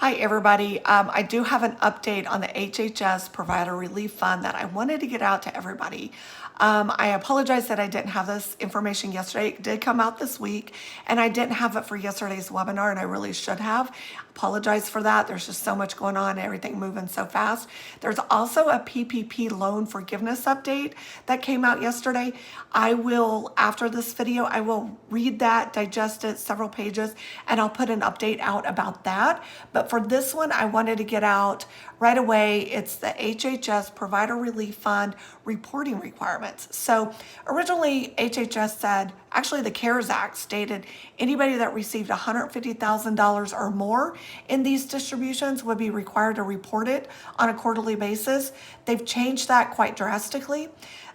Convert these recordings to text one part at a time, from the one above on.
Hi, everybody. I do have an update on the HHS Provider Relief Fund that I wanted to get out to everybody. I apologize that I didn't have this information yesterday. It did come out this week, and I didn't have it for yesterday's webinar, and I really should have. Apologize for that. There's just so much going on, everything moving so fast. There's also a PPP loan forgiveness update that came out yesterday. I will, after this video, I will read that, digest it, several pages, and I'll put an update out about that. But for this one, I wanted to get out right away. It's the HHS Provider Relief Fund reporting requirements. So originally, HHS said, actually the CARES Act stated anybody that received $150,000 or more in these distributions would be required to report it on a quarterly basis. They've changed that quite drastically.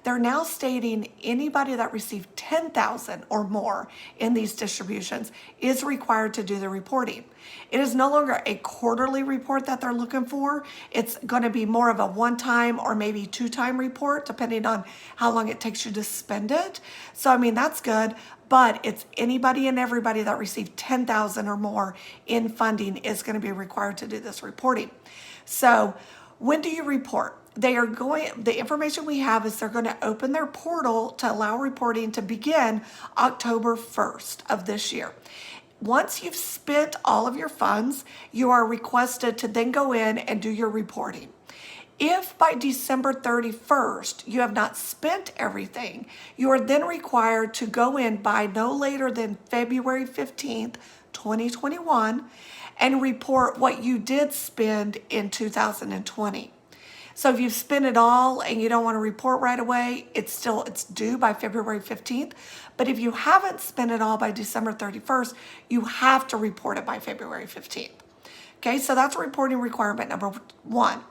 They're now stating anybody that received $10,000 or more in these distributions is required to do the reporting. It is no longer a quarterly report that they're looking for. It's going to be more of a one-time or maybe two-time report, depending on how long it takes you to spend it. So, I mean, that's good. But it's anybody and everybody that received $10,000 or more in funding is going to be required to do this reporting. So when do you report? The information we have is they're going to open their portal to allow reporting to begin October 1st of this year. Once you've spent all of your funds, you are requested to then go in and do your reporting. If by December 31st you have not spent everything, you are then required to go in by no later than February 15th, 2021, and report what you did spend in 2020. So if you've spent it all and you don't want to report right away, it's due by February 15th. But if you haven't spent it all by December 31st, you have to report it by February 15th. Okay, so that's reporting requirement number one.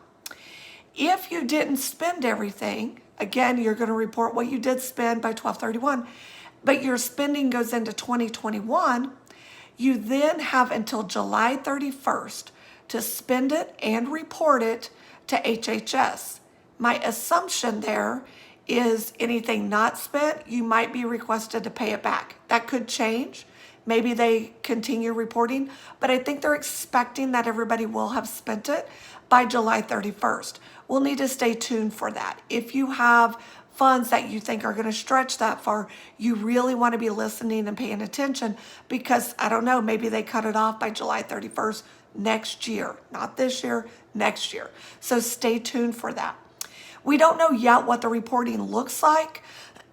If you didn't spend everything, again, you're going to report what you did spend by 12/31, but your spending goes into 2021, you then have until July 31st to spend it and report it to HHS. My assumption there is anything not spent, you might be requested to pay it back. That could change. Maybe they continue reporting, but I think they're expecting that everybody will have spent it by July 31st. We'll need to stay tuned for that. If you have funds that you think are going to stretch that far, you really want to be listening and paying attention because, I don't know, maybe they cut it off by July 31st next year, not this year, next year. So stay tuned for that. We don't know yet what the reporting looks like.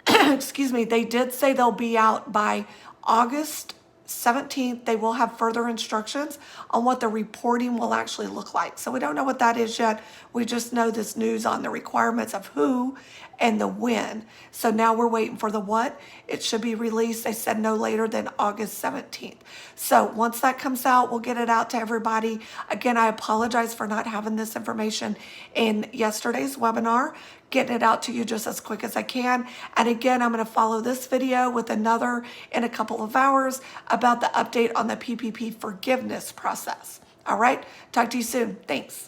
Excuse me, they did say they'll be out by August 17th. They will have further instructions on what the reporting will actually look like. So we don't know what that is yet. We just know this news on the requirements of who and the when. So now we're waiting for the what. It should be released, they said, no later than August 17th. So once that comes out, we'll get it out to everybody. Again, I apologize for not having this information in yesterday's webinar. Getting it out to you just as quick as I can. And again, I'm going to follow this video with another in a couple of hours about the update on the PPP forgiveness process. All right, talk to you soon. Thanks.